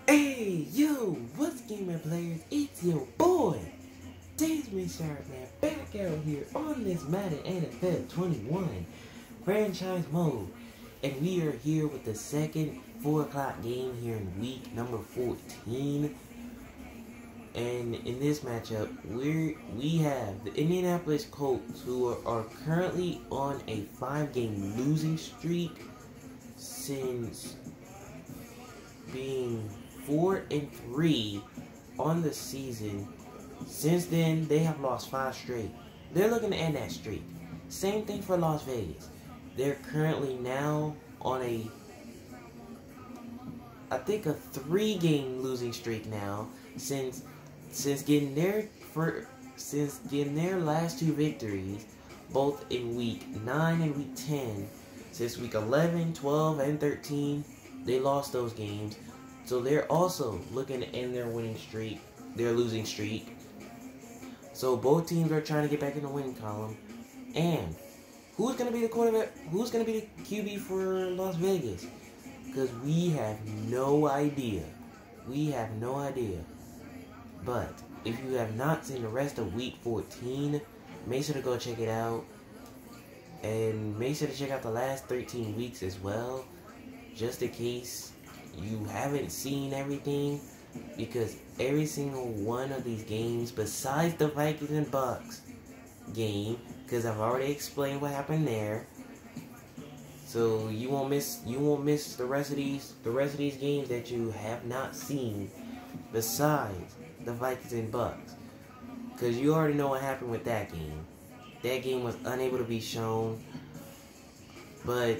Hey, yo, what's gaming players? It's your boy, Desmond Sharp, man, back out here on this Madden NFL 21 franchise mode. And we are here with the second 4 o'clock game here in week number 14. And in this matchup, we have the Indianapolis Colts, who are currently on a 5-game losing streak since being 4-3 on the season. Since then, they have lost 5 straight. They're looking to end that streak. Same thing for Las Vegas. They're currently now on I think a 3-game losing streak now since getting their last 2 victories, both in week 9 and week 10. Since week 11, 12, and 13, they lost those games. So they're also looking to end their winning streak, their losing streak. So both teams are trying to get back in the winning column. And who's going to be the quarterback? Who's going to be the QB for Las Vegas? Because we have no idea. We have no idea. But if you have not seen the rest of week 14, make sure to go check it out. And make sure to check out the last 13 weeks as well, just in case you haven't seen everything, because every single one of these games, besides the Vikings and Bucks game, because I've already explained what happened there, so you won't miss the rest of these games that you have not seen, besides the Vikings and Bucks, because you already know what happened with that game. That game was unable to be shown, but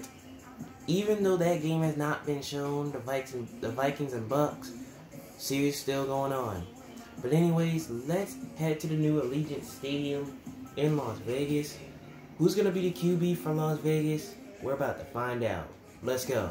even though that game has not been shown, the Vikings and Bucks series still going on. But anyways, let's head to the new Allegiant Stadium in Las Vegas. Who's going to be the QB for Las Vegas? We're about to find out. Let's go.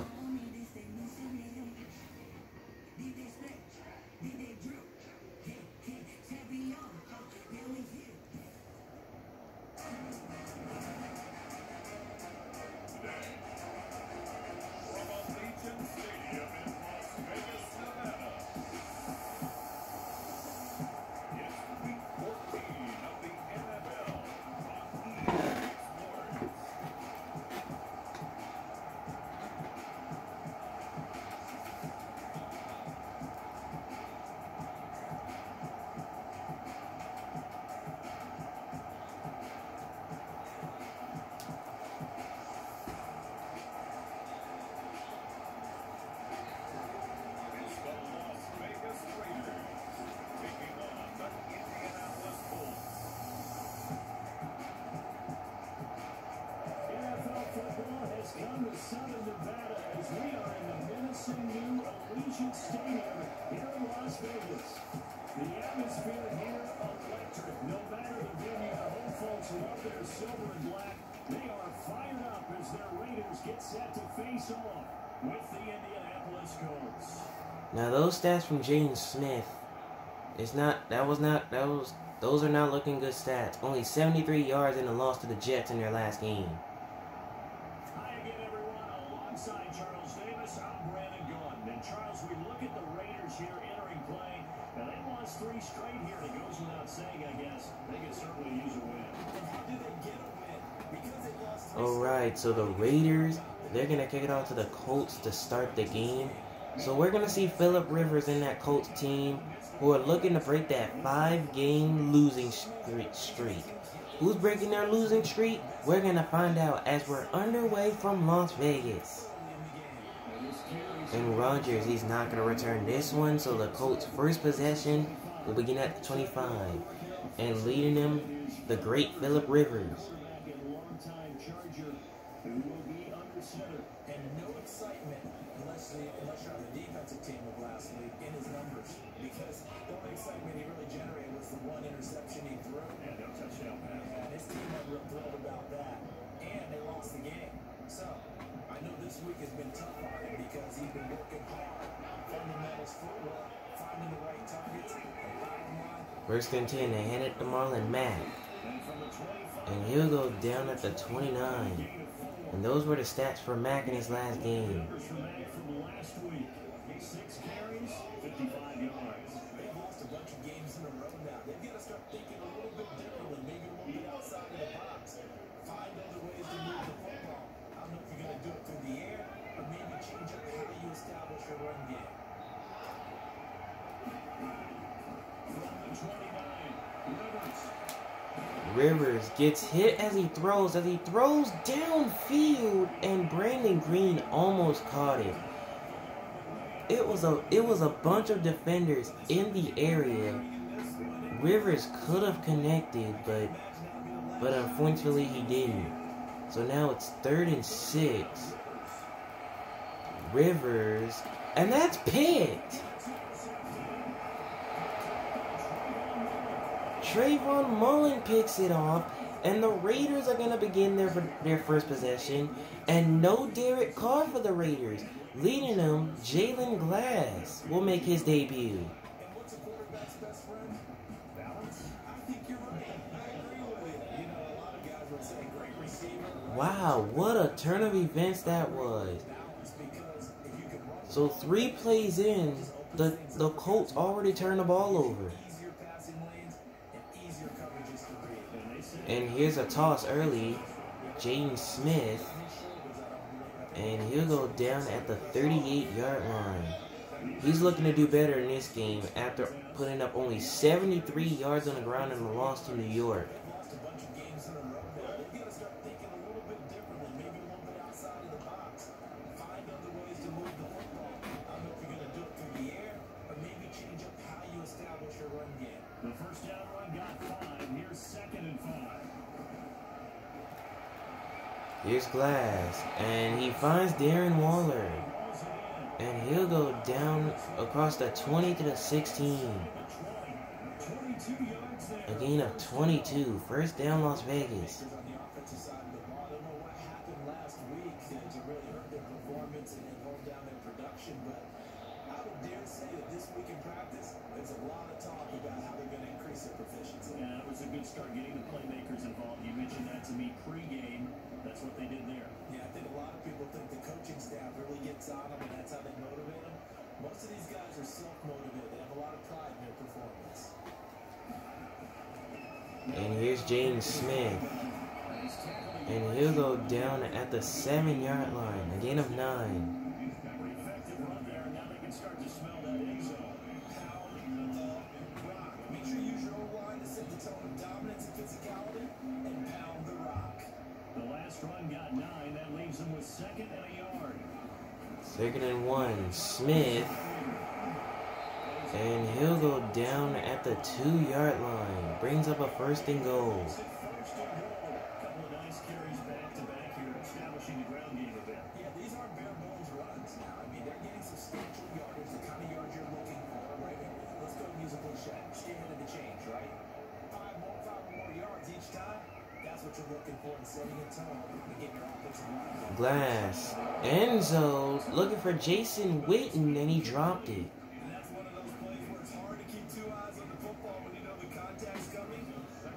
Southern Nevada, as we are in the menacing new Allegiant Stadium here in Las Vegas. The atmosphere here electric. No matter the venue, the home folks love their silver and black. They are fired up as their Raiders get set to face off with the Indianapolis Colts. Now those stats from Jaden Smith, those are not looking good stats. Only 73 yards in a loss to the Jets in their last game. Alongside Charles Davis, I'm Brandon Gunn. And Charles, we look at the Raiders here entering play, and they lost 3 straight here. It goes without saying, I guess. They could certainly use a win. And how do they get a win? Because they lost 3 Alright, so the Raiders, they're going to kick it off to the Colts to start the game. So we're going to see Phillip Rivers in that Colts team, who are looking to break that 5-game losing streak. Who's breaking their losing streak? We're going to find out as we're underway from Las Vegas. And Rodgers, he's not going to return this one, so the Colts' first possession will begin at the 25. And leading them, the great Phillip Rivers. And no excitement unless you're on the defensive team of last week in his numbers, because the only excitement he really generated was the 1 interception he threw. and no touchdown pass. And his team had real thrilled about that, and they lost the game. So I know this week has been tough on him because he's been working hard, fundamentals, footwork, finding the right targets. First and 10, they hand it to Marlon Mack. And he'll go down at the 29. And those were the stats for Mack in his last game. 6 carries, Rivers gets hit as he throws downfield, and Brandon Green almost caught it. It was a bunch of defenders in the area. Rivers could have connected, but unfortunately he didn't. So now it's 3rd and 6. Rivers, and that's picked. Trayvon Mullen picks it off, and the Raiders are going to begin their first possession. And no Derek Carr for the Raiders. Leading them, Jalen Glass will make his debut. And what's a quarterback's best friend? Balance. I think you're right. I agree with you. You know, a lot of guys would say great receiver. Wow, what a turn of events that was. So 3 plays in, the Colts already turned the ball over. And here's a toss early. Jaden Smith. And he'll go down at the 38-yard line. He's looking to do better in this game after putting up only 73 yards on the ground in the loss to New York. The first down run got 5. Here's 2nd and 5. Here's Glass, and he finds Darren Waller, and he'll go down across the 20 to the 16. A gain of 22. First down, Las Vegas. Yeah, it was a good start getting the playmakers involved. You mentioned that to me pregame. That's what they did there. Yeah, I think a lot of people think the coaching staff really gets on them and that's how they motivate them. Most of these guys are self-motivated. They have a lot of pride in their performance. And here's James Smith. And he'll go down at the 7-yard line. A gain of 9. Effective run there, and now they can start to smell that end zone. Pound the rock. Make sure you use your O-line to set the tone of dominance and physicality and pound the rock. The last run got 9. That leaves them with 2nd and a yard. 2nd and 1. Smith. And he'll go down at the 2-yard line. Brings up a 1st and goal. First and goal. Couple of nice carries back-to-back here, establishing the ground game a bit. Yeah, these aren't bare bones runs now. I mean, they're getting substantial yardage, the kind of yards you're looking for, right? Let's go use a cliche. Stay ahead of the change, right? 5 more yards each time. That's what you're looking for in setting a tone and getting your offensive line. Glass. Enzo looking for Jason Witten, and he dropped it. And that's one of those plays where it's hard to keep 2 eyes on the football when you know the contact's coming,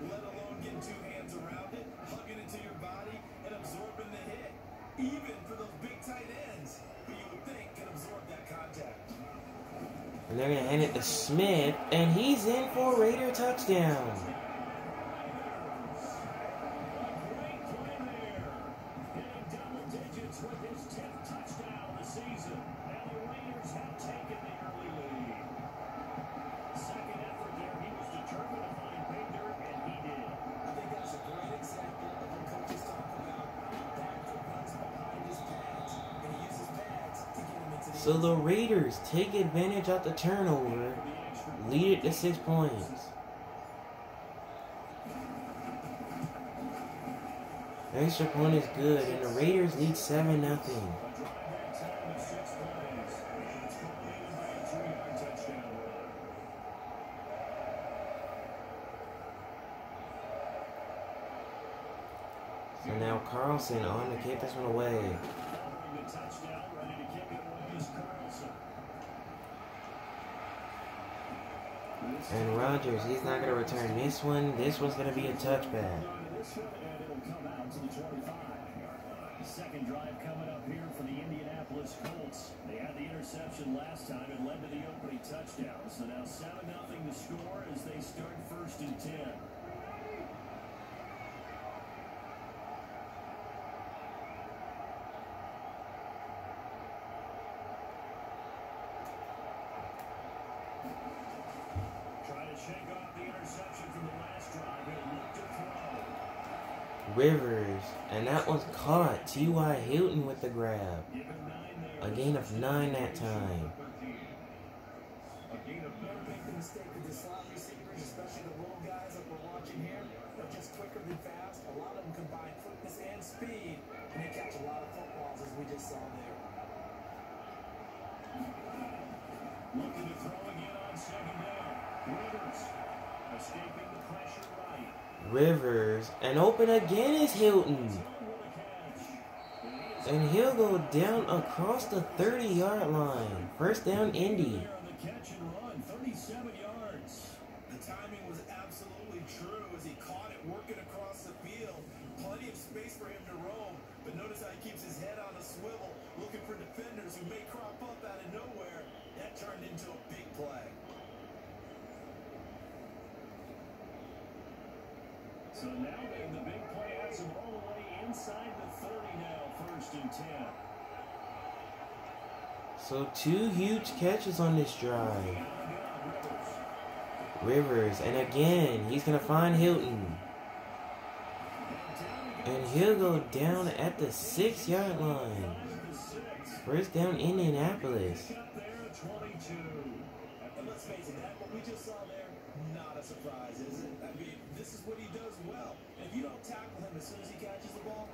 let alone getting 2 hands around it, hugging it to your body, and absorbing the hit. Even for those big tight ends, who you would think can absorb that contact. And they're going to hand it to Smith, and he's in for a Raider touchdown. So the Raiders take advantage of the turnover, lead it to 6 points. The extra point is good, and the Raiders lead 7-0. So now Carlson on to kick this one away. And Rodgers, he's not going to return this one. This one's going to be a touchback. Second drive coming up here for the Indianapolis Colts. They had the interception last time. It led to the opening touchdown. So now 7-0 to score as they start 1st and 10. Shake off the Rivers, and that one's caught. T.Y. Hilton with the grab. A gain of 9 that time. Never make the mistake with the slot receivers, especially the role guys like we're watching here. They're just quicker than fast. A lot of them combine quickness and speed, and they catch a lot of footballs, as we just saw there. Looking to throw again on second down. Rivers escaping the pressure right. Rivers, and open again is Hilton. And he'll go down across the 30-yard line. First down, Indy. On the catch and run, 37 yards. The timing was absolutely true as he caught it working across the field. Plenty of space for him to roam, but notice how he keeps his head on a swivel, looking for defenders who may crop up out of nowhere. That turned into a big play. So now the big play has him all the way inside the 30 now, 1st and 10. So 2 huge catches on this drive. Rivers, and again, he's going to find Hilton. And he'll go down at the 6-yard line. First down, Indianapolis. And let's face it, that what we just saw there, not a surprise, is it? I mean, this is what he does well. And if you don't tackle him as soon as he catches the ball,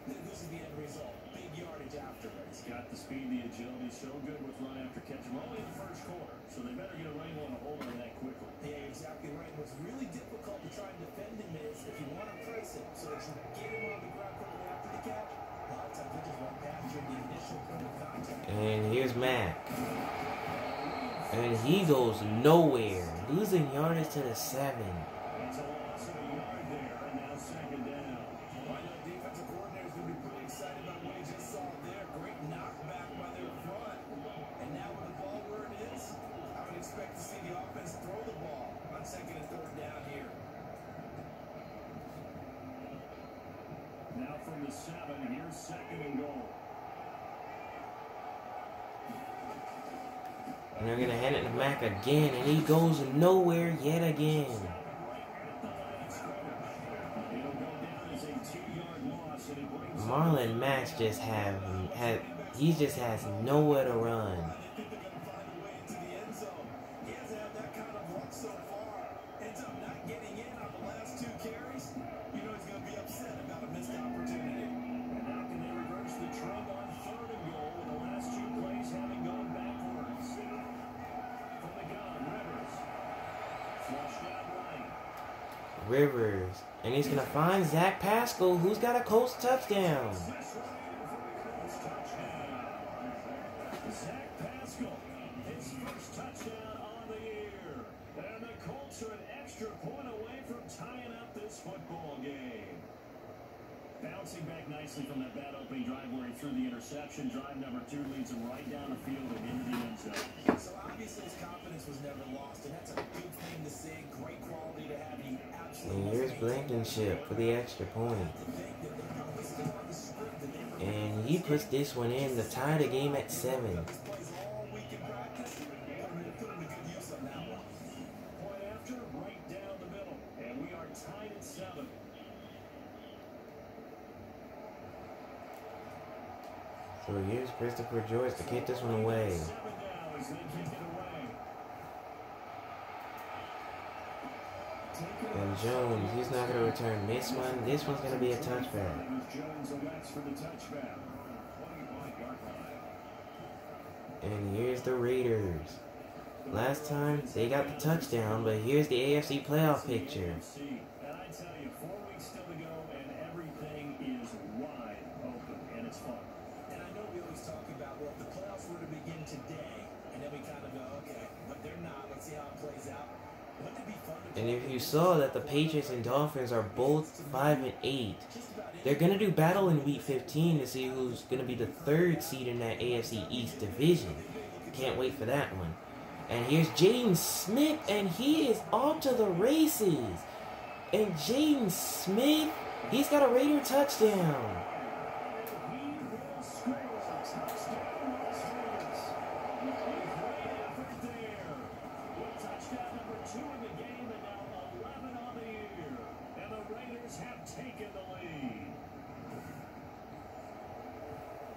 then this is the end result. Big yardage afterwards. He's got the speed, the agility, so good with run after catch. We're only in the first quarter, so they better get a running on a hold on that quickly. Yeah, exactly right. What's really difficult to try and defend him is if you want to press him so that you get him on the ground quickly after the catch, a lot of times they just run past you in the initial point of contact. And here's Mack. And he goes nowhere. Losing yardage to the 7. It's a loss of a yard there, and now second down. I know defensive coordinator's going to be pretty excited about what he just saw there. Great knockback by their front. And now with the ball where it is, I would expect to see the offense throw the ball on 2nd and 3rd down here. Now from the 7, here's 2nd and goal. And they're going to hand it to Mack again, and he goes nowhere yet again. Marlon Mack just he just has nowhere to run. Rivers, and he's going to find Zach Pascal, who's got a Colts touchdown. Zach Pascal, his first touchdown on the year. And the Colts are an extra point away from tying up this football game. Bouncing back nicely from that bad opening drive where he threw the interception. Drive number 2 leads him right down the field and into the end zone. So obviously his confidence was never lost, and that's a good thing to see. Great quality to have. He absolutely. And here's Blankenship for the extra point. And he puts this one in to tie the game at 7. Point after, right down the middle. And we are tied at 7. So here's Christopher Joyce to kick this one away. And Jones, he's not going to return this one. This one's going to be a touchback. And here's the Raiders. Last time, they got the touchdown, but here's the AFC playoff picture. And I tell you, 4 weeks still to go, and everything is wide open, and it's fun. And I know we always talk about, well, if the playoffs were to begin today, and then we kind of go, okay, but they're not. Let's see how it plays out. Wouldn't it be fun to And if you saw that the Patriots and Dolphins are both 5-8, they're going to do battle in Week 15 to see who's going to be the 3rd seed in that AFC East division. Can't wait for that one. And here's Jaden Smith, and he is off to the races. And Jaden Smith, he's got a Raider touchdown. Touchdown number 2 in the game, and now 11 on the year. And the Raiders have taken the lead.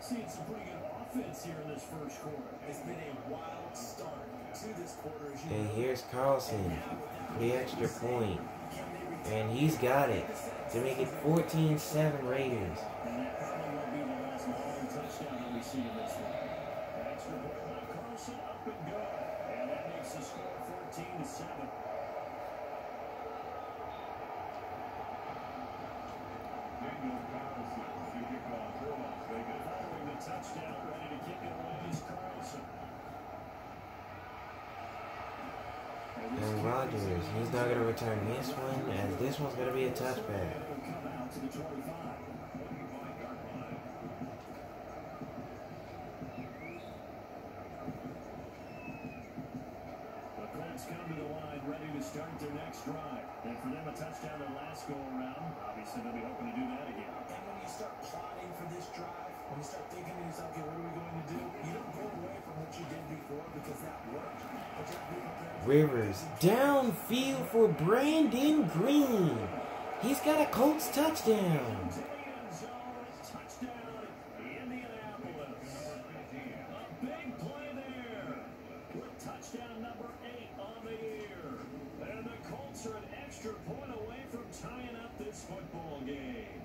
seeing some pretty good offense here in this first quarter. It's been a wild start to this quarter. And here's Carlson for the extra point. And he's got it to make it 14-7 Raiders. And that probably won't be the last long touchdown that we see in this one. Extra point by Carlson, up and go. And that makes the score 14-7. Following the touchdown, ready to kick it away is Carlson. And Rodgers, he's not going to return this one, as this one's going to be a touchback. Come out to the 25. The Colts come to the line, ready to start their next drive. And for them, a touchdown their last go around. Obviously, they'll be hoping to do that again. And when you start plotting for this drive, when you start thinking to yourself, okay, what are we going to do? You don't go away from what you did before because that worked. But you have to be prepared. Rivers downfield for Brandon Green. He's got a Colts touchdown. Touchdown, Indianapolis. A big play there. With touchdown number 8 on the year. And the Colts are an extra point away from tying up this football game.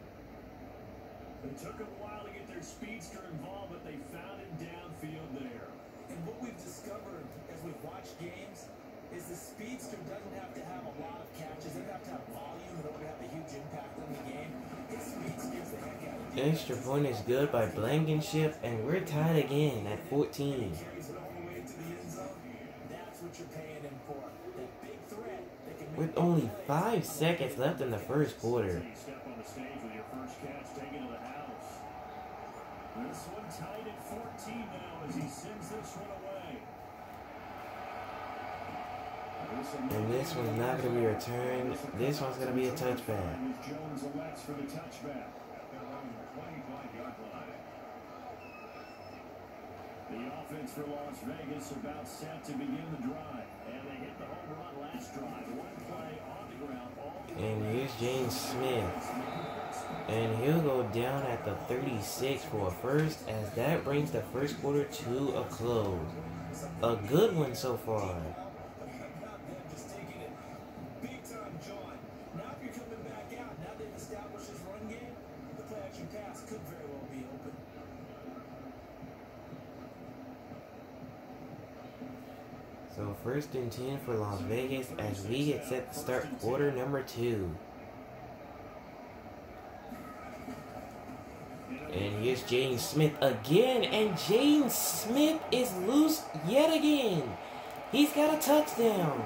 It took them a while to get their speedster involved, but they found him downfield there. And what we've discovered as we've watched games is the speedster doesn't have to have a lot of catches. They don't have to have volume in order to have a huge impact on the game. His speed scares the heck out of you. Extra point is good by Blankenship, and we're tied again at 14. Carries it all the way to the end zone. That's what you're paying him for. That big threat that can make With only 5 seconds left in the first quarter. You step on the stage with your first catch, take it to the house. This one tied at 14 now as he sends this one away. And this one's not going to be returned. This one's going to be a touchback. Jones elects for the touchback. The offense for Las Vegas about set to begin the drive. And they hit the home run last drive. One play on the ground. And here's James Smith. And he'll go down at the 36 for a first, as that brings the first quarter to a close. A good one so far. just taking it big time, John. Now if you're coming back out, now they've established this run game, the play action pass could very well be open. So 1st and 10 for Las Vegas as we get set to start quarter number 2. And here's James Smith again, and James Smith is loose yet again. He's got a touchdown.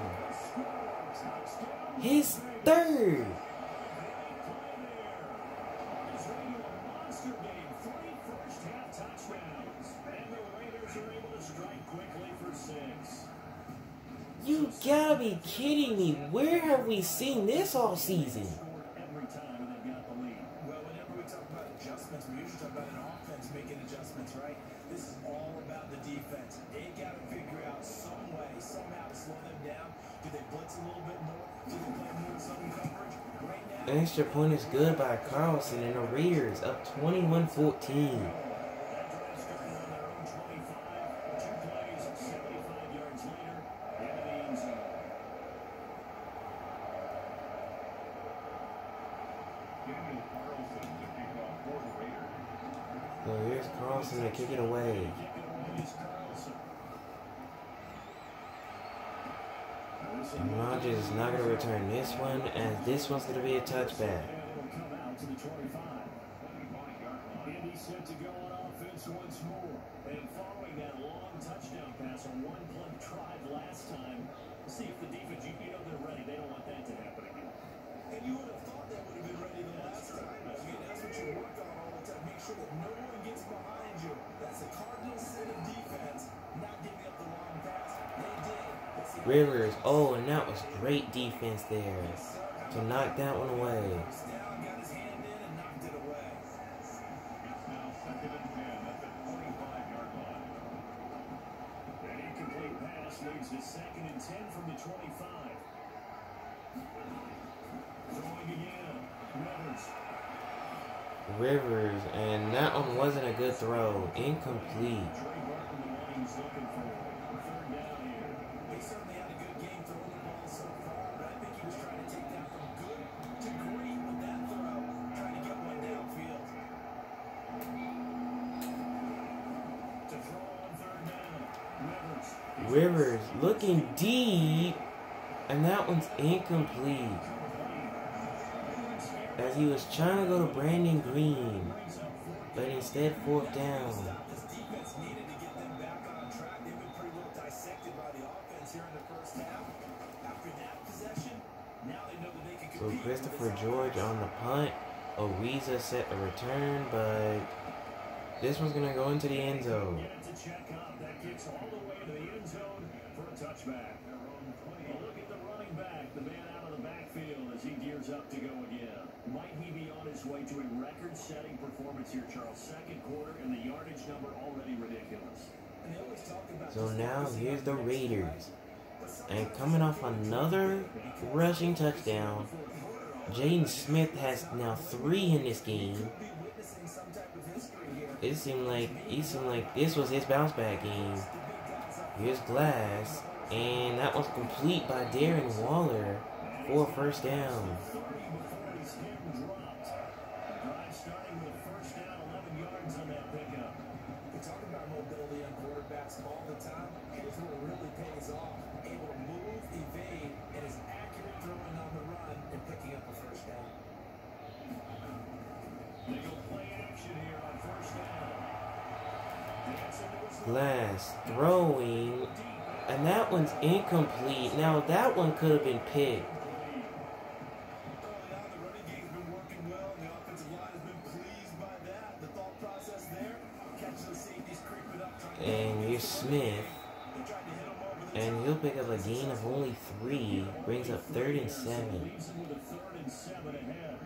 His 3rd. You gotta be kidding me. Where have we seen this all season? Well, whenever we talk about adjustments, we usually talk about an offense making adjustments, right? This is all about the defense. They got to figure out some way, somehow to slow them down. Do they blitz a little bit more? Do they play more zone coverage? Right now, Extra point is good by Carlson, and the Raiders up 21-14. So here's Carlson to kick it away. And Rodgers is not going to return this one, as this one's going to be a touchback. Indy set to go on offense once more. And following that long touchdown pass on one play tried last time, see if the defense, you know they're ready. They don't want that to happen again. and you would have thought they would have been ready the last time. I mean, that's what you work on all the time. Make sure that no one gets behind you. That's a cardinal sin of defense, not giving up the long pass. They did. Rivers, oh, and that was great defense there to knock that one away. Down, got his hand in and knocked it away. Now 2nd and 10 at the 25-yard line. An incomplete pass leads to 2nd and 10 from the 25. Throwing again. Rivers. Rivers, and that one wasn't a good throw. Incomplete. He certainly had a good game throwing the ball so far, but I think he was trying to take that from good to great with that throw, trying to get one downfield. To throw on third down. Rivers looking deep, and that one's incomplete. As he was trying to go to Brandon Green, but instead fourth down. This defense needed to get them back on track. They've been pretty well dissected by the offense here in the first half. After that possession, now they know that they can So compete. Christopher George on the punt. Ariza set the return, but this one's gonna go into the end zone. Get it to check up. That gets all the way to the end zone for a touchback. A look at the running back, the man out of the backfield as he gears up to go again. Might he be on his way to a record-setting performance here, Charles? Second quarter, and the yardage number already ridiculous. And they always talk about So now here's the Raiders. And coming off another rushing touchdown, Jaden Smith has now 3 in this game. witnessing some type of history here. It seemed like this was his bounce back game. Here's Glass, and that was complete by Darren Waller for a first down. 30 before his hit and dropped. Drive starting with a first down, 11 yards on that pickup. We talk about mobility on quarterbacks all the time. Here's where it really pays off. Able to move, evade, and is accurate throwing on the run and picking up a first down. They go play action here on first down. Glass throwing, and that one's incomplete. Now that one could have been picked. Early on, the running game's been working well, and the offensive line has been pleased by that. The thought process there, catch those safeties creeping up. And here's Smith, They tried to hit him over the and he'll pick up a gain of only 3. Brings up 3rd and 7. Leaves him with a 3rd and 7 ahead.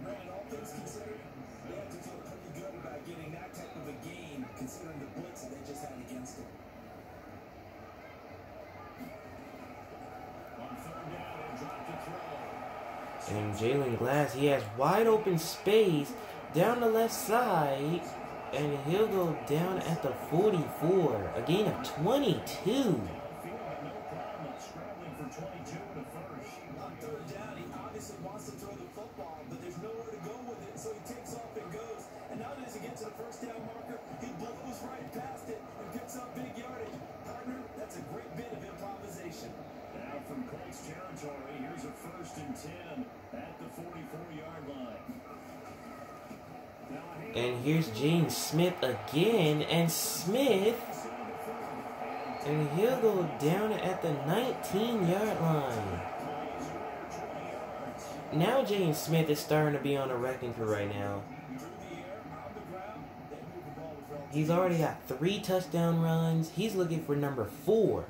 Brandon, all things considered, they have to feel pretty good about getting that type of a gain, considering the blitz that they just had against him. On third down, they drop the throw. And Jalen Glass, he has wide open space down the left side, and he'll go down at the 44. A gain of 22. Field, but no problem scrambling for 22 and a first. On third down, he obviously wants to throw the football, but there's nowhere to go with it, so he takes off and goes. And now as he gets to the first down marker, he blows right past it and picks up big yardage. Partner, that's a great bit of improvisation. Now from Colts territory, here's a 1st and 10 at the 44-yard line. Now a hand And here's Jaden Smith again, and Smith, and he'll go down at the 19-yard line. Now Jaden Smith is starting to be on a wrecking crew right now. Through the air, on the ground, they move the ball with relative He's already got 3 touchdown runs. He's looking for number 4.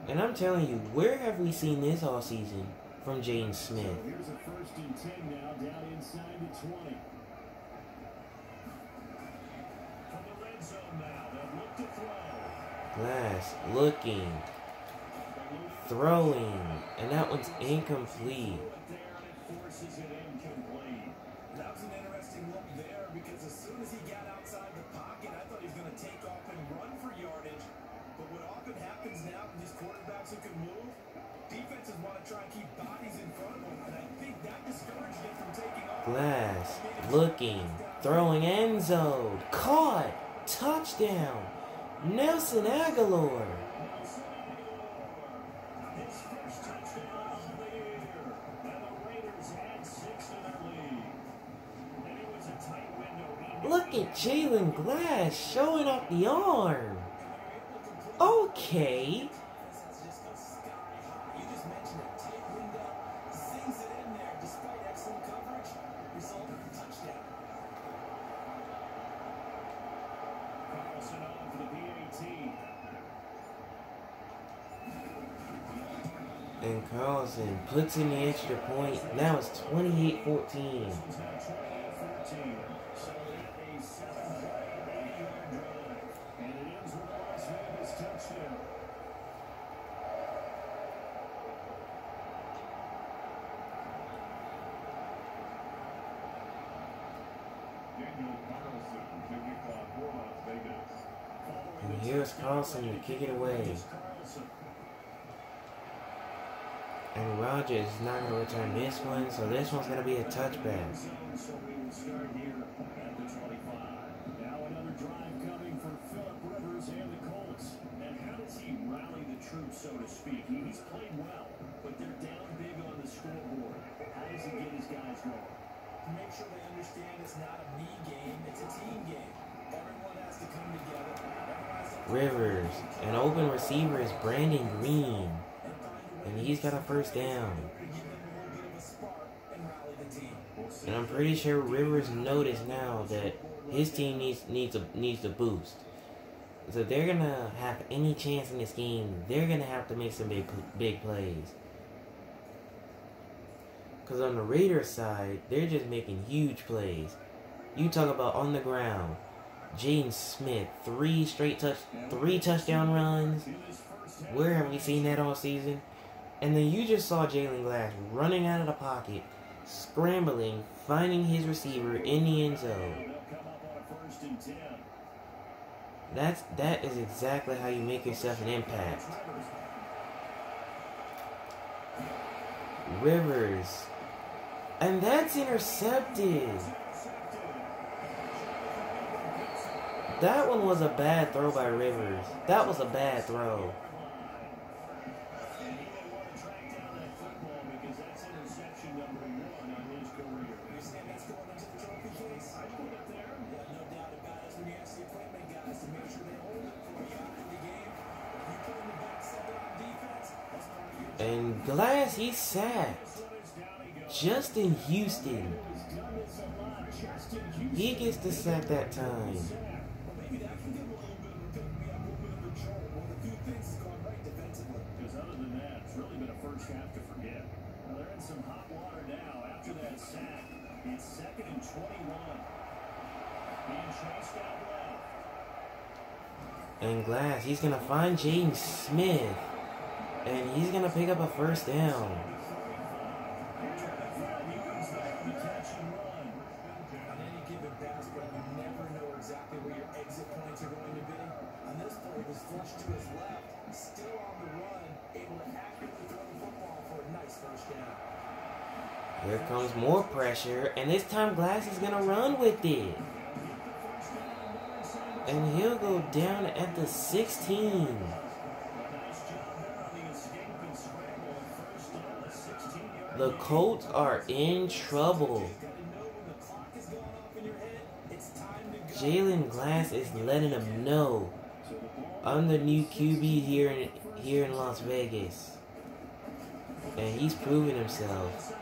And I'm telling you, where have we seen this all season from Jaden Smith? So here's a 1st and 10 now, down inside the 20. From the red zone now, they'll look to throw. Glass looking, throwing, and that one's incomplete. There, and it forces it incomplete. That was an interesting look there because as soon as he got outside the pocket, I thought he was going to take off and run for yardage. But what often happens now with these quarterbacks who can move, defenses want to try and keep bodies in front of them, and I think that discouraged him from taking off. Glass looking, throwing, end zone, caught, touchdown, Nelson Aguilar. His first touchdown of the year. And the Raiders had 6 in their lead. And it was a tight window. Look at Jalen Glass showing off the arm. Okay. That's just go sky high. You just mentioned it. Tight window, zings it in there despite excellent coverage. Result in a touchdown. Carlson on for the PAT. And Carlson puts in the extra point. Now it's 28-14. This was now 28-14. So a 7-play, 80-yard drive. And it ends with a Las Vegas touchdown. And here's Carlson to kick it away. And Rogers is not going to return this one, so this one's going to be a touchback. So we will start here at the 25. Now another drive coming for Phillip Rivers and the Colts. And how does he rally the troops, so to speak? He's played well, but they're down big on the scoreboard. How does he get his guys going? To make sure they understand it's not a me game, it's a team game. Everyone has to come together. Rivers, an open receiver is Brandon Green. And he's got a first down. And I'm pretty sure Rivers noticed now that his team needs a boost. So if they're gonna have any chance in this game, they're gonna have to make some big plays. Cause on the Raiders side, they're just making huge plays. You talk about on the ground, Jaden Smith, three touchdown runs. Where have we seen that all season? And then you just saw Jalen Glass running out of the pocket, scrambling, finding his receiver in the end zone. That is exactly how you make yourself an impact. Rivers. And that's intercepted. That one was a bad throw by Rivers. That was a bad throw. And Glass, he's sacked. Justin Houston. He gets the sack that time. Because other than that, it's really been a first half to forget. Well, they're in some hot water now after that sack. It's 2nd and 21. Being chased out left. And Glass, he's going to find Jaden Smith. And he's going to pick up a first down. Here comes more pressure, and this time Glass is going to run with it. And he'll go down at the 16. The Colts are in trouble. Jalen Glass is letting them know, I'm the new QB here in Las Vegas. And he's proving himself.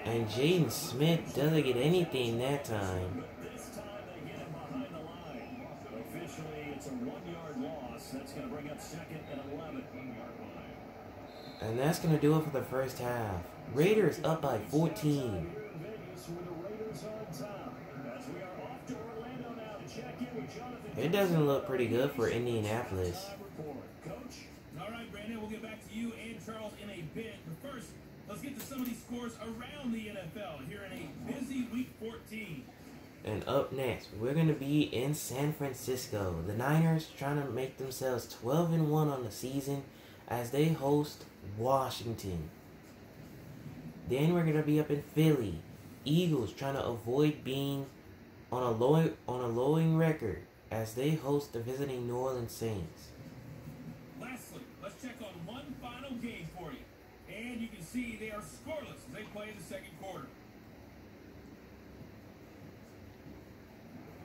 And Jaden Smith doesn't get anything that time. This time they get him behind the line. Officially, it's a 1-yard loss. That's going to bring up 2nd and 11. And that's going to do it for the first half. Raiders up by 14. It doesn't look pretty good for Indianapolis. All right, Brandon, we'll get back to you and Charles in a bit. But first, let's get to some of these scores around the NFL here in a busy Week 14. And up next, we're going to be in San Francisco. The Niners trying to make themselves 12-1 on the season as they host Washington. Then we're going to be up in Philly. Eagles trying to avoid being on a lowing record as they host the visiting New Orleans Saints. Lastly, let's check on one final game for you. And you can see they are scoreless as they play in the second quarter.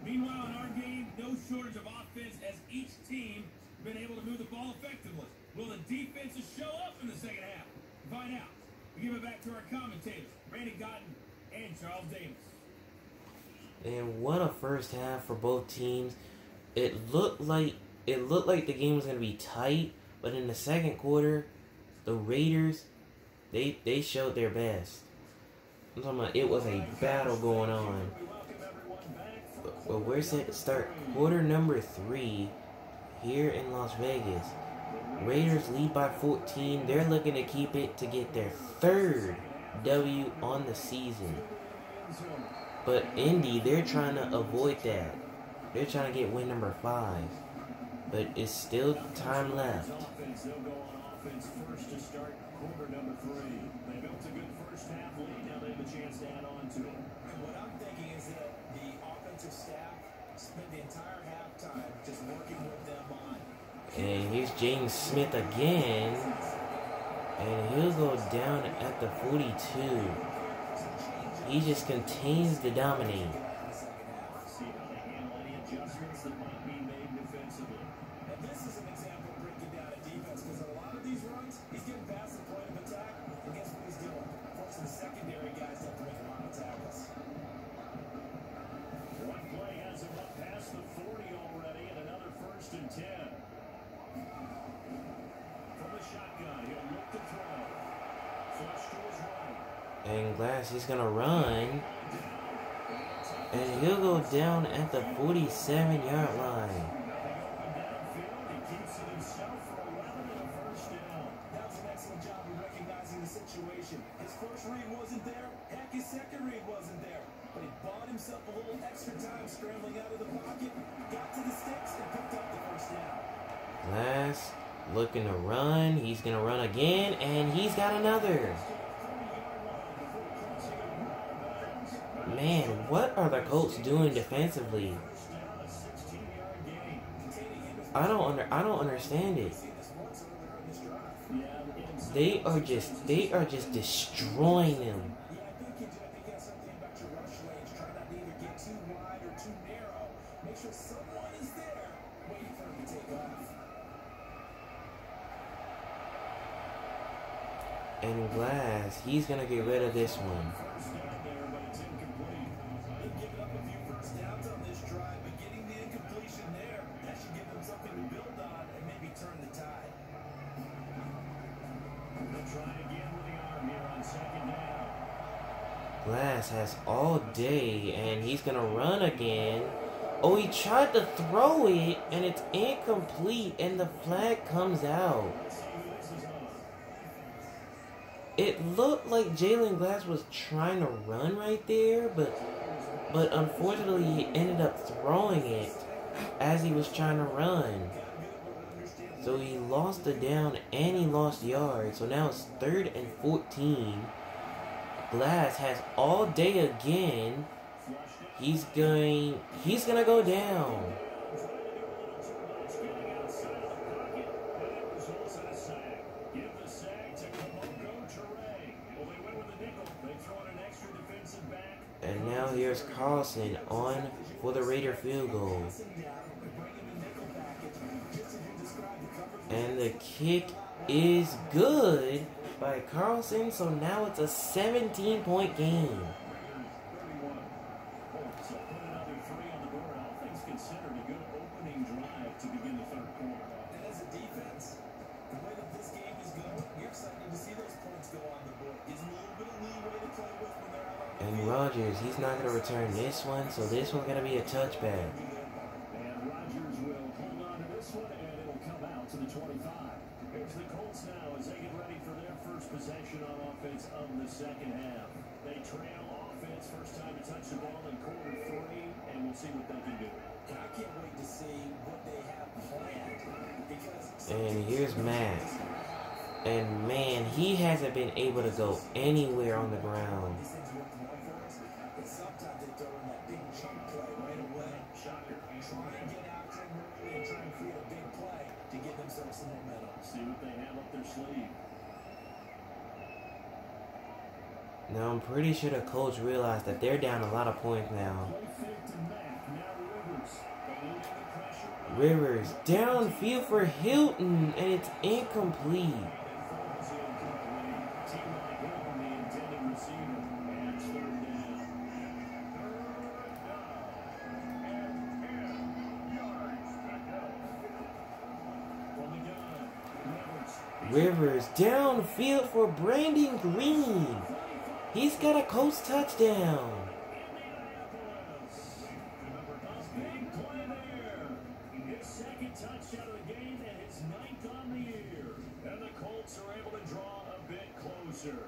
Meanwhile, in our game, no shortage of offense as each team been able to move the ball effectively. Will the defenses show up in the second half? Find out. We give it back to our commentators, Randy Cotton and Charles Davis. And what a first half for both teams. It looked like the game was going to be tight, but in the second quarter, the Raiders, they showed their best. I'm talking about it was a battle going on. But we're set to start quarter number 3 here in Las Vegas. Raiders lead by 14. They're looking to keep it to get their 3rd W on the season. But Indy, they're trying to avoid that. They're trying to get win number 5. But it's still time left. They'll go on offense first to start quarter number 3. They built a good first half lead. Now they have a chance to add on to it. And what I'm thinking is that the offensive staff spent the entire halftime just working with them on. And here's James Smith again. And he'll go down at the 42. He just continues to dominate. See how they handle any adjustments that might be made defensively. And this is an example of breaking down a defense because a lot of these runs, he's getting past the point of attack, and guess what he's doing? Forcing the secondary guys to have to make a lot of tackles. One play has him up past the 40 already, and another 1st and 10. From the shotgun, he'll look to throw. Flush to his right. And Glass, he's going to run. And he'll go down at the 47-yard line. He keeps it himself for 11 and a 1st down. That was an excellent job of recognizing the situation. His first read wasn't there. Heck, his second read wasn't there. But he bought himself a little extra time scrambling out of the pocket, got to the sticks, and picked up the 1st down. Glass looking to run. He's going to run again, and he's got another. Man, what are the Colts doing defensively? I don't understand it. They are just destroying them. Yeah, I think you got something about your rush lanes. Try not to either get too wide or too narrow. Make sure someone is there waiting for him to take off. And Glass, he's going to get rid of this one. First down there, but it's incomplete. They've given up a few first downs on this drive, but getting the incompletion there, that should give them something to build on and maybe turn the tide. They'll try again with the arm here on 2nd down. Glass has all day, and he's going to run again. Oh, he tried to throw it, and it's incomplete, and the flag comes out. Let's see who this is on. It looked like Jalen Glass was trying to run right there, but unfortunately he ended up throwing it as he was trying to run. So he lost the down and he lost yards. So now it's 3rd and 14. Glass has all day again. He's gonna go down. And now here's Carlson on for the Raider field goal. And the kick is good by Carlson, so now it's a 17-point game. So put another 3 on the board. All things considered, a good opening drive to begin the 3rd quarter. And as a defense, the way that this game is going, you're excited to see those points go on the board. Gives them a little bit of leeway to play with when they're out on the And field. Rogers, he's not going to return this one, so this one's going to be a touchback. And Rodgers will hold on to this one, and it'll come out to the 25. Here's the Colts now as they get ready for their first possession on offense of the 2nd half. They trail offense, first time to touch the ball in quarter 3, and we'll see what they can do. And I can't wait to see what they have planned. Because And here's Matt. And man, he hasn't been able to go anywhere on the ground. these things work well for us, but sometimes they throw in that big chunk play right away. Shocker. Try and get after him early and try and create a big play to give themselves some momentum. See what they have up their sleeve. Now I'm pretty sure the Colts realize that they're down a lot of points now. Play fake to Mack. Now Rivers. Eluding the pressure. Rivers downfield for Hilton, and it's incomplete. Falls incomplete. T.Y. Hilton, the intended receiver. And it's 3rd down. 3rd down. And 10 yards to go. From the gun. Rivers downfield for Brandon Green. He's got a Colts touchdown. Big play there. His 2nd touchdown of the game and his 9th on the year. And the Colts are able to draw a bit closer.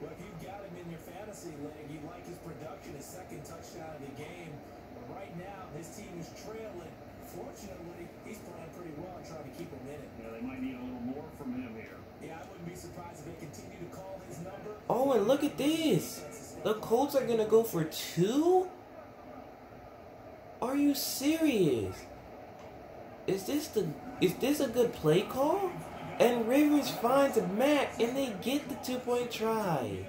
Well, if you've got him in your fantasy league, you like his production, his second touchdown of the game. But right now, his team is trailing. Fortunately, he's playing pretty well and trying to keep him in it. Yeah, they might need a little more from him here. Yeah, I wouldn't be surprised if they continue to call his number. Oh, and look at this. The Colts are going to go for 2? Are you serious? Is this a good play call? And Rivers finds Matt and they get the 2-point try.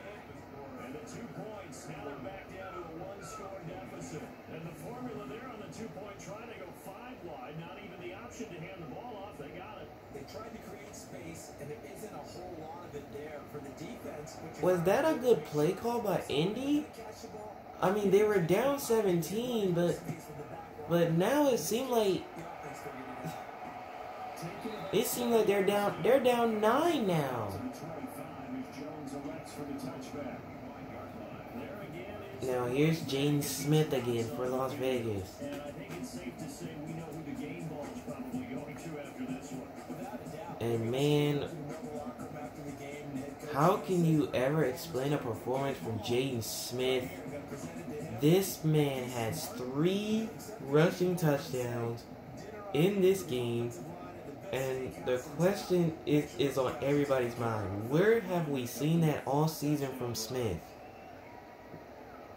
And the 2 points, now they're back down to a 1-score deficit. And the formula there on the 2-point try, they go 5 wide, not even the option to hand the ball off. They got it. They tried to create space, and there isn't a whole lot of it there for the defense. Was that a good play call by Indy? I mean, they were down 17, but now it seemed like they're down 9 now. Now here's Jaden Smith again for Las Vegas. And I think it's safe to say we know who the game ball is probably going to after this one. And man, how can you ever explain a performance from Jaden Smith? This man has 3 rushing touchdowns in this game. And the question is on everybody's mind. Where have we seen that all season from Smith?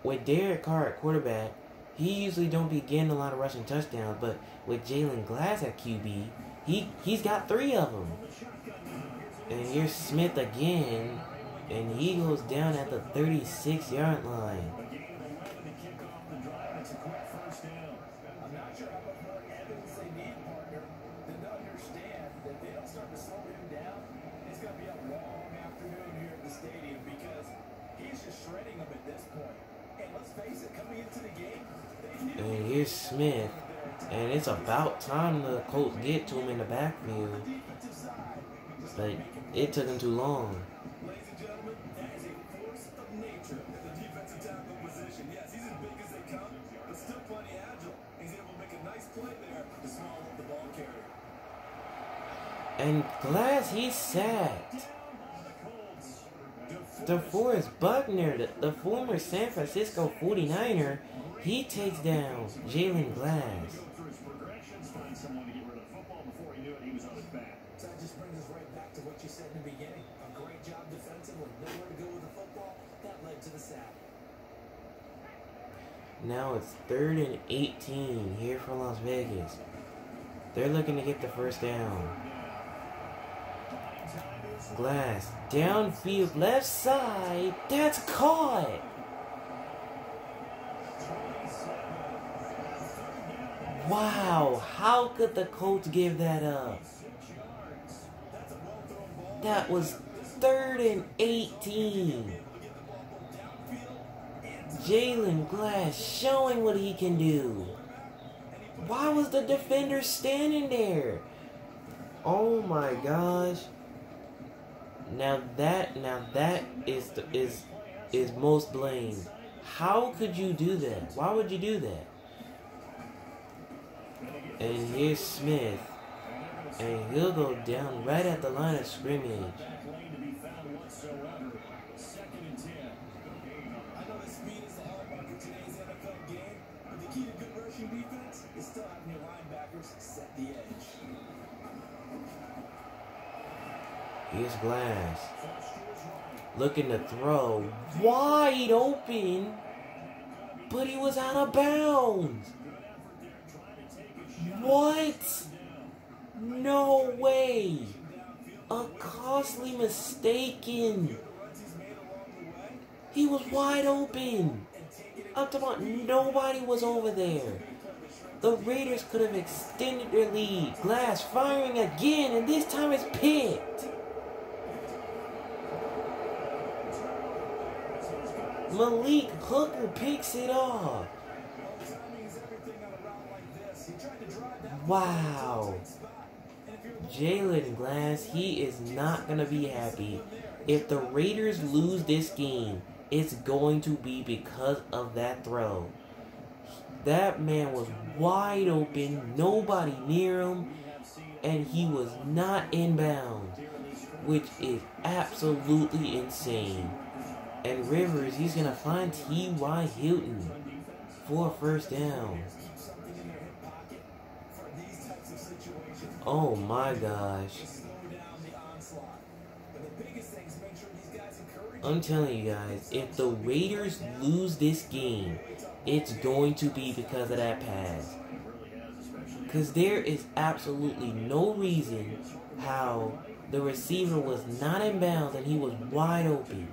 With Derek Carr at quarterback, he usually don't be getting a lot of rushing touchdowns. But with Jalen Glass at QB, he's got 3 of them. And here's Smith again, and he goes down at the 36-yard line. I'm not sure how much more evidence they need, partner, than to understand that they don't start to slow him down. It's going to be a long afternoon here at the stadium because he's just shredding them at this point. And let's face it, coming into the game, And here's Smith, and it's about time the Colts get to him in the backfield. But it took him too long. ladies and gentlemen, that is a force of nature in the defensive tackle position. Yes, he's as big as they come, but still plenty agile. He's able to make a nice play there to swallow up the ball carrier. And Glass, he's sacked. DeForest Buckner, the former San Francisco 49er, he takes down Jalen Glass. So that just brings us right back to what you said in the beginning. A great job defensively. Nowhere to go with the football. That led to the sack. Now it's 3rd and 18 here for Las Vegas. They're looking to get the first down. Glass, downfield, left side. That's caught. Wow, how could the Colts give that up? That was 3rd and 18. Jalen Glass showing what he can do. Why was the defender standing there? Oh my gosh. Now that is most blamed. How could you do that? Why would you do that? And here's Smith. And he'll go down right at the line of scrimmage. I know the speed is the hallmark of today's NFL game, but the key to good rushing defense is still having your linebackers set the edge. Here's Glass. Looking to throw. Wide open. But he was out of bounds. What? No way. A costly mistaken. He was wide open. I'm talking about nobody was over there. The Raiders could have extended their lead. Glass firing again, and this time it's picked. Malik Hooker picks it off. Wow. Jalen Glass, he is not going to be happy. If the Raiders lose this game, it's going to be because of that throw. That man was wide open, nobody near him, and he was not inbound, which is absolutely insane. And Rivers, he's going to find T.Y. Hilton for a first down. Oh my gosh. I'm telling you guys, if the Raiders lose this game, it's going to be because of that pass. Because there is absolutely no reason how the receiver was not in bounds and he was wide open.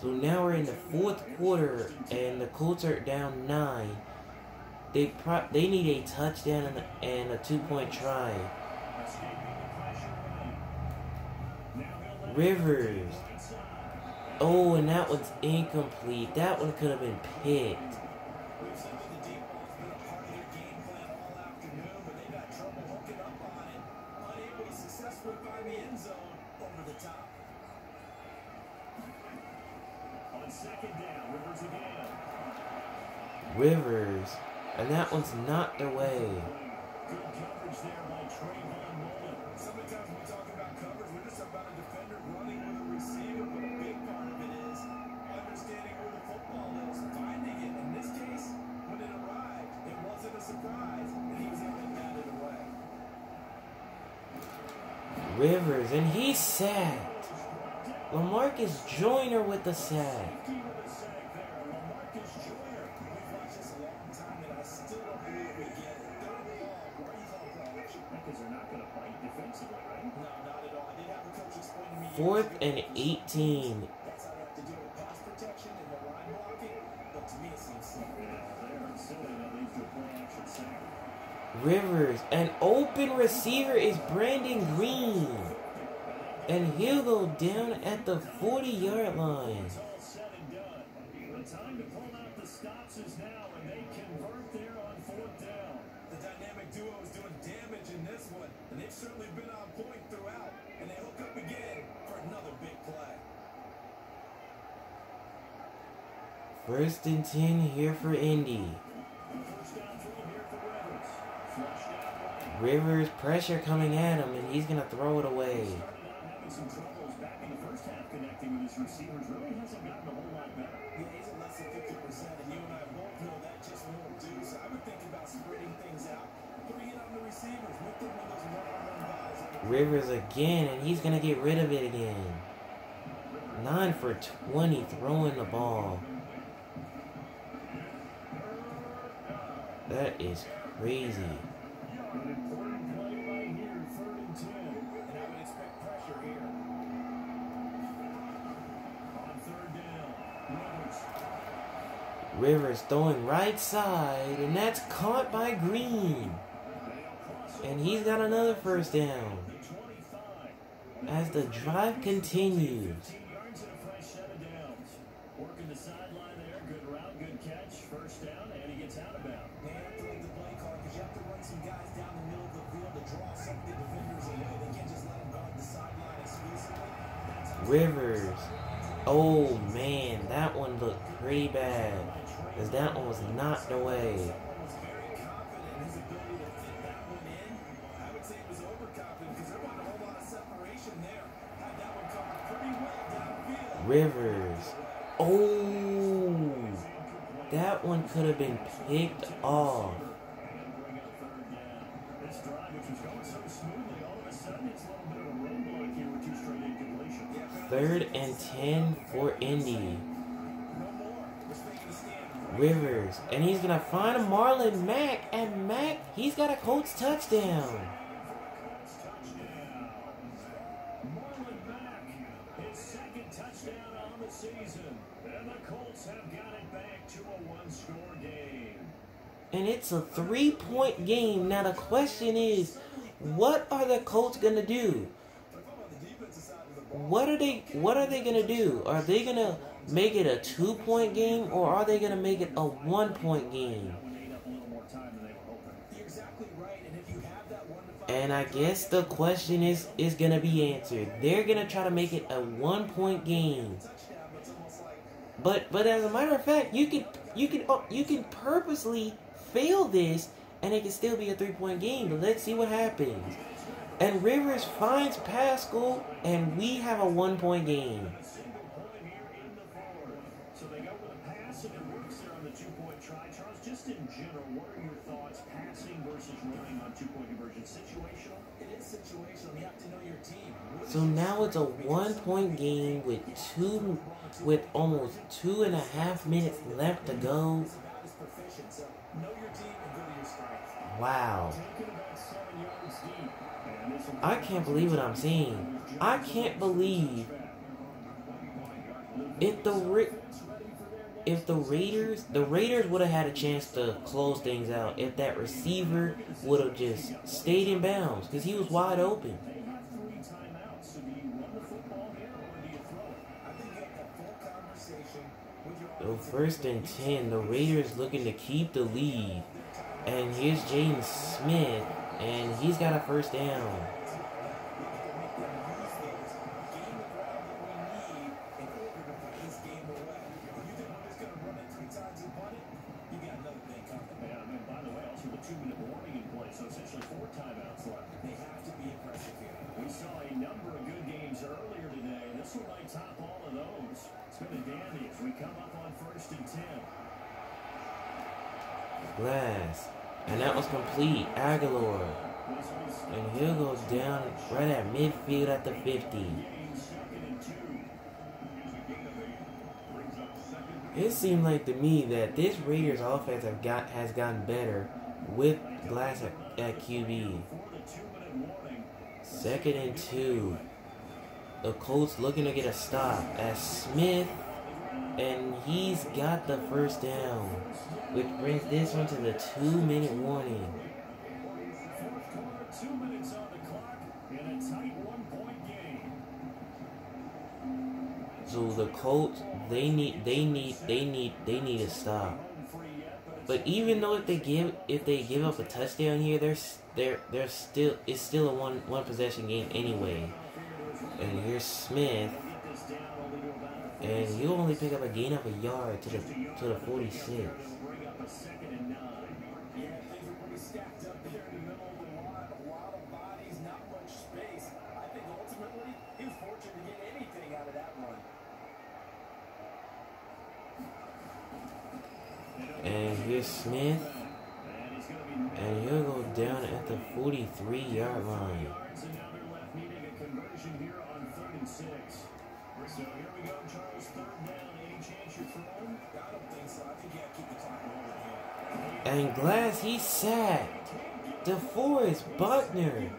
So now we're in the fourth quarter and the Colts are down 9. They need a touchdown and a 2-point try. Rivers. Oh, and that one's incomplete. That one could have been picked. Rivers. And that one's knocked away. Sometimes we talk about coverage, we're just about a defender running with a receiver, but a big part of it is understanding where the football is, finding it. In this case, when it arrived, it wasn't a surprise, and he was able to bat it away. Rivers, and he's sacked. LaMarcus Joyner with the sack. Fourth and 18. Rivers, an open receiver is Brandon Green. And he'll go down at the 40-yard line. The time to pull out the stops is now, and they convert there on 4th down. The dynamic duo is doing damage in this one, and they've certainly been on point throughout, and they hook up again for another big play. 1st and 10 here for Indy. Rivers, pressure coming at him, and he's going to throw it away. Some troubles back in the first half connecting with his receivers. Really hasn't gotten a whole lot better. Yeah, he's at less than 50%, and you and I both know that just won't do. So I would think about spreading things out, putting it on the receivers, make them one of those one-on-one guys. Rivers again, and he's going to get rid of it again. 9 for 20 throwing the ball. That is crazy. Rivers throwing right side, and that's caught by Green. And he's got another first down. As the drive continues. Working the sideline there, good route, good catch, first down, and he gets out of bounds. They have to like the play call because you have to run some guys down the middle of the field to draw some of the defenders away. They can't just let them guard the sideline exclusively. Rivers. Oh man, that one looked pretty bad. Because that one was knocked away. Was very confident in his ability to fit that one in. I would say he was overconfident because there wasn't a whole lot of separation there. Had that one covered pretty well downfield. Rivers. Oh, that one could have been picked off. This drive, which was going so smoothly, all of a sudden it's a little bit of a roadblock here with 2 straight incompletions. 3rd and 10 for Indy. Rivers, and he's going to find Marlon Mack, and Mack, he's got a Colts touchdown. Marlon Mack, his 2nd touchdown on the season, and the Colts have got it back to a 1-score game. And it's a 3-point game. Now the question is, what are the Colts going to do? What are they going to do? Are they going to make it a 2-point game, or are they going to make it a 1-point game? And I guess the question is going to be answered. They're going to try to make it a 1-point game. But as a matter of fact, you can purposely fail this, and it can still be a 3-point game. But let's see what happens. And Rivers finds Pascal, and we have a 1-point game. A single point here in the fourth. So they go with a pass, and it works there on the 2-point try. Charles, just in general, what are your thoughts, passing versus running on 2-point conversion? Situational? It is situational. You have to know your team. So now it's a 1-point game with almost 2.5 minutes left to go. It's about his proficient. So know your team and go to your strengths. Wow. Taken about 7 yards deep. And this will I can't believe what I'm seeing. I can't believe if the Raiders would have had a chance to close things out if that receiver would have just stayed in bounds because he was wide open. They have 3 timeouts. So do you run the football here or do you throw it? I think you have that full conversation with your So 1st and 10, the Raiders looking to keep the lead. And here's Jaden Smith, and he's got a first down. Yeah, and by the way, also the 2-minute warning in place. So essentially 4 timeouts left. They have to be aggressive here. We saw a number of good games earlier today. This one might top all of those. It's been a dandy as we come up on 1st and 10. Glass. And that was complete. Aguilar. And he'll go down right at midfield at the 50. Getting 2nd and 2. It seemed like to me that this Raiders offense has gotten better with Glass at QB. For the 2-minute warning. 2nd and 2. The Colts looking to get a stop as Smith, and he's got the first down, which brings this one to the 2-minute warning. Fourth quarter, 2 minutes on the clock in a tight 1-point game. So the Colts, they need a stop. Home free yet, but But even though if they give up a touchdown here, it's still a one possession game anyway. And here's Smith, get this down only to about the and you only pick up a gain of a yard to the 46. It'll bring up a 2nd and 9. Yeah, things are pretty stacked up there in the middle of the line. A lot of bodies, not much space. I think ultimately he was fortunate to get anything out of that run. And here's Smith, And he's going to be and he'll go down at the 43-yard line. yards, and now they're left needing a conversion here on 3rd and 6. So here we go, Charles. 3rd down. Any chance you're throwing? I don't think so. I think you have to keep the clock rolling here. And Glass, he's sacked. DeForest Buckner,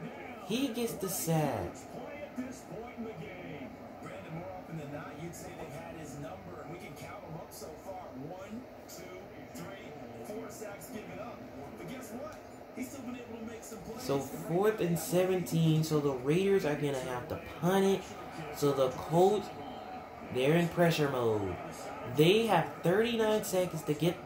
he gets the sack. Play at this point in the game. Brandon, more often than not, you'd say they had his number, and we can count them up so far. 1, 2, 3, 4 sacks given up. But guess what? He's still been able to make some plays. So 4th and 17, so the Raiders are going to have to punt it. So the Colts, they're in pressure mode. They have 39 seconds to get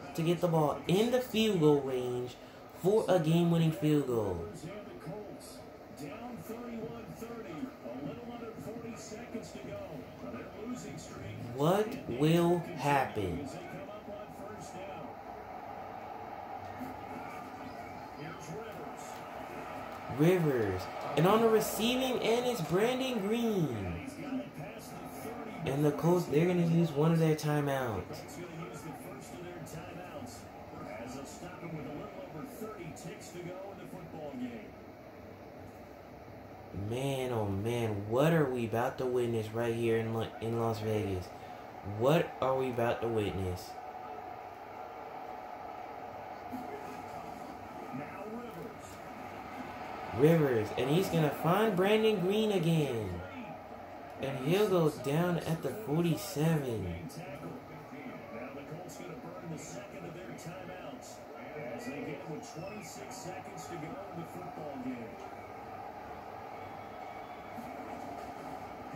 the ball in the field goal range for a game-winning field goal. And the Colts down 31-30. A little under 40 seconds to go. They're losing streak. What will happen? As they come up on 1st down. Here's Rivers. And on the receiving end is Brandon Green. He's got it past the 30. And the Colts, they're going to use one of their timeouts. He's going to use the first of their timeouts as they'll stop him with a little over 30 ticks to go in the football game. Man, oh man, what are we about to witness right here in Las Vegas? What are we about to witness? Now Rivers. Rivers, and he's going to find Brandon Green again. And he'll go down at the 47. Tackle. Now the Colts going to burn the second of their timeouts as they get with 26 seconds to go in the football game.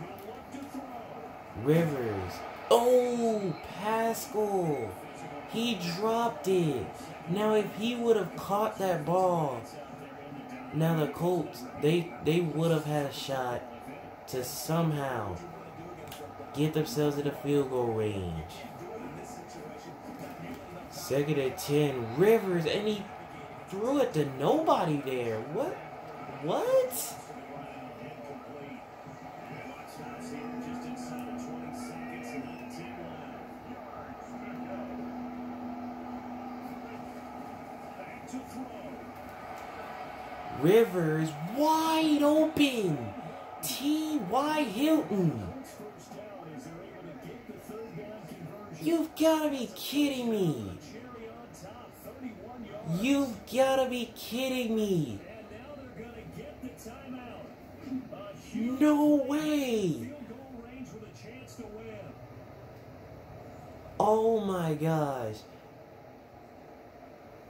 He'll look to throw. Rivers. Oh, Pascal. He dropped it. Now, if he would have caught that ball, now the Colts, they would have had a shot to somehow get themselves in the field goal range. 2nd and 10. Rivers, and he threw it to nobody there. What? to throw. Rivers wide open. T.Y. Hilton. Colts first down as they're able to get the third down conversion. You've got to be kidding me. Cherry on top, 31 yards. You've got to be kidding me. And now they're going to get the timeout. A huge No way. field goal range with a chance to win. Oh my gosh.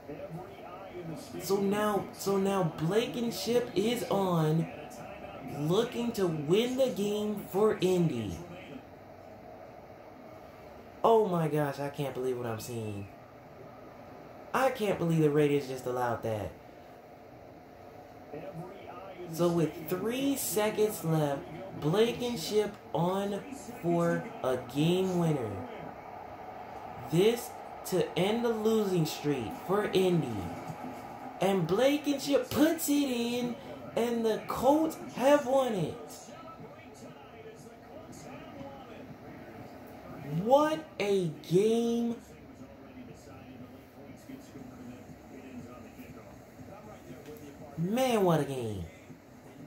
Every eye in the stadium. So now Blankenship is on, And a timeout looking to win the game for Indy. remaining. Oh my gosh, I can't believe what I'm seeing. I can't believe the Raiders just allowed that. Every eye in the So with stadium. 3 seconds left, Blankenship on for a game winner. This to end the losing streak for Indy. And Blankenship puts it in, and the Colts have won it. Celebrate tonight as the Colts have won it. What a game. It was already decided the late points get scored and then it ends on the kickoff. I'm right there with you, partner. Man, what a game. They knew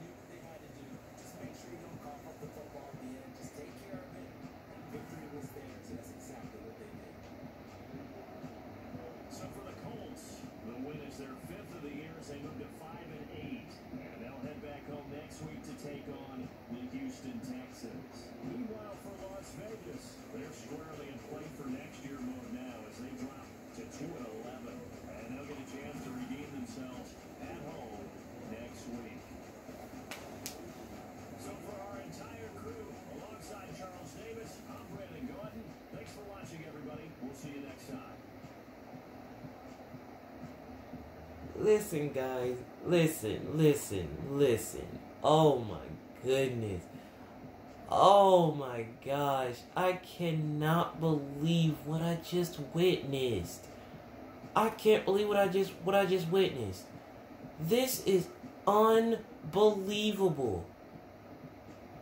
what they had to do. Just make sure you don't cough up the football at the end. Just take care of it. And victory was there. So that's exactly what they did. So for the Colts, the win is their 5th of the year as they move to 5-8. And they'll head back home next week to take on the Houston Texans. Meanwhile, for Las Vegas, they're squarely in play for next year mode now as they drop to 2-11. And they'll get a chance to redeem themselves at home next week. So for our entire crew, alongside Charles Davis, I'm Brandon Gordon. Thanks for watching, everybody. We'll see you next time. Listen, guys. Listen. Oh my goodness. Oh my gosh. I cannot believe what I just witnessed. I can't believe what I just witnessed. This is unbelievable.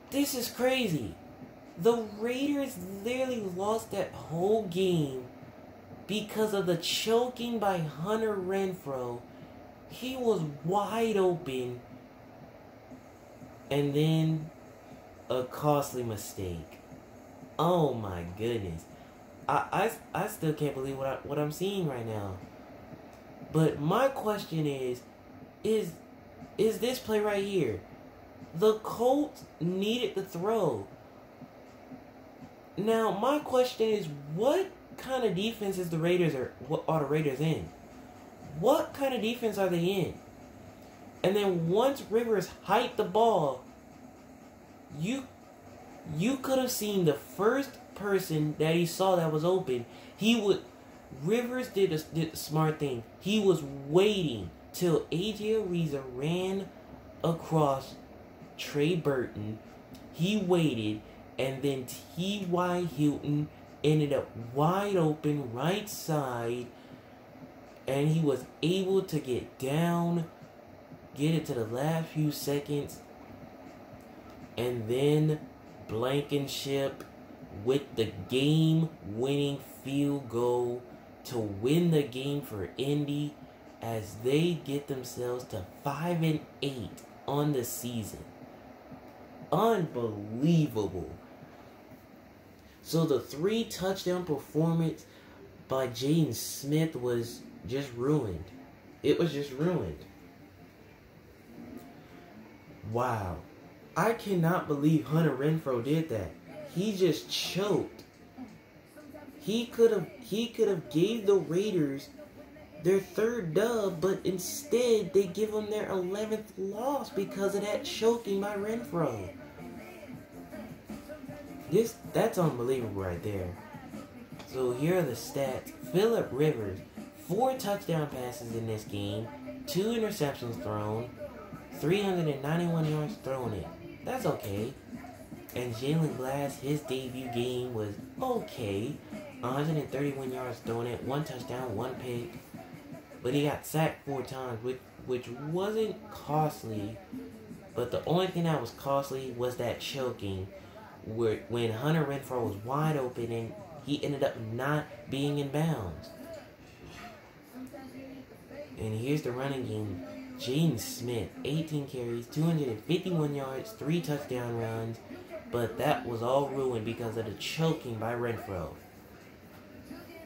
This is crazy. The Raiders literally lost that whole game because of the choking by Hunter Renfrow. He was wide open. And then a costly mistake. Oh my goodness. I still can't believe what I'm seeing right now. But my question is this play right here. The Colts needed to throw. Now my question is, what kind of defense is the Raiders in? What kind of defense are they in? And then once Rivers hiked the ball, you could have seen the first person that he saw that was open. Rivers did a smart thing. He was waiting till A.J. Ariza ran across Trey Burton. He waited, and then T.Y. Hilton ended up wide open right side, and he was able to get down, get it to the last few seconds, and then Blankenship with the game-winning field goal to win the game for Indy as they get themselves to 5-8 on the season. Unbelievable. So the 3 touchdown performance by Jaden Smith was just ruined. It was just ruined. Wow. I cannot believe Hunter Renfrow did that. He just choked. He could have gave the Raiders their 3rd dub, but instead they give them their 11th loss because of that choking by Renfrow. That's unbelievable right there. So here are the stats. Phillip Rivers, 4 touchdown passes in this game, 2 interceptions thrown, 391 yards thrown in. That's okay. And Jalen Glass, his debut game was okay. 131 yards thrown in, 1 touchdown, 1 pick. But he got sacked 4 times, which wasn't costly. But the only thing that was costly was that choking, when Hunter Renfrow was wide open and he ended up not being in bounds. And here's the running game. Jaden Smith, 18 carries, 251 yards, 3 touchdown runs. But that was all ruined because of the choking by Renfro.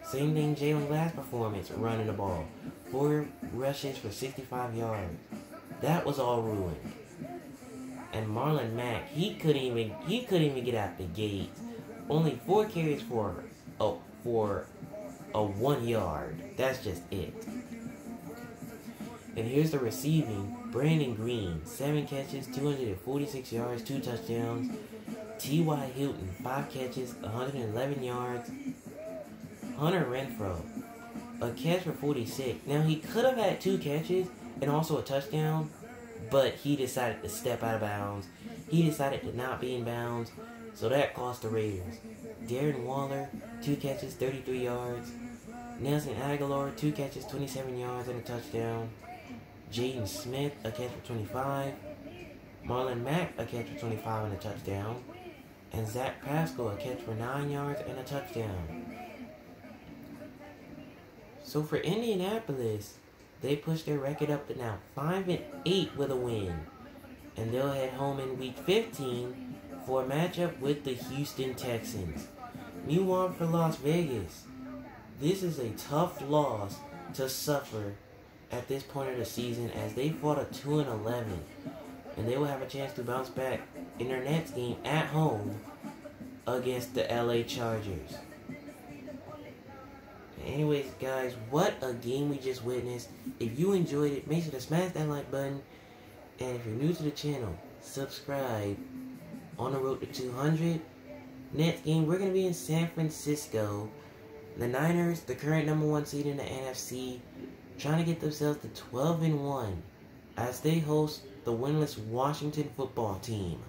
Same thing Jalen Glass' performance running the ball. 4 rushes for 65 yards. That was all ruined. And Marlon Mack, he couldn't even get out the gate. Only 4 carries for a 1 yard. That's just it. And here's the receiving. Brandon Green, 7 catches, 246 yards, 2 touchdowns. T.Y. Hilton, 5 catches, 111 yards. Hunter Renfro, a catch for 46. Now, he could have had 2 catches and also a touchdown, but he decided to step out of bounds. He decided to not be in bounds, so that cost the Raiders. Darren Waller, 2 catches, 33 yards. Nelson Aguilar, 2 catches, 27 yards and a touchdown. Jaden Smith, a catch for 25. Marlon Mack, a catch for 25 and a touchdown. And Zach Pascal, a catch for 9 yards and a touchdown. So for Indianapolis, they pushed their record up to now 5-8 with a win. And they'll head home in week 15 for a matchup with the Houston Texans. Meanwhile, for Las Vegas, this is a tough loss to suffer at this point of the season, as they fought a 2-11, and they will have a chance to bounce back in their next game at home against the LA Chargers. Anyways, guys, what a game we just witnessed. If you enjoyed it, make sure to smash that like button, and if you're new to the channel, subscribe. On the road to 200. Next game, we're going to be in San Francisco. The Niners, the current number 1 seed in the NFC, trying to get themselves to 12-1 as they host the winless Washington football team.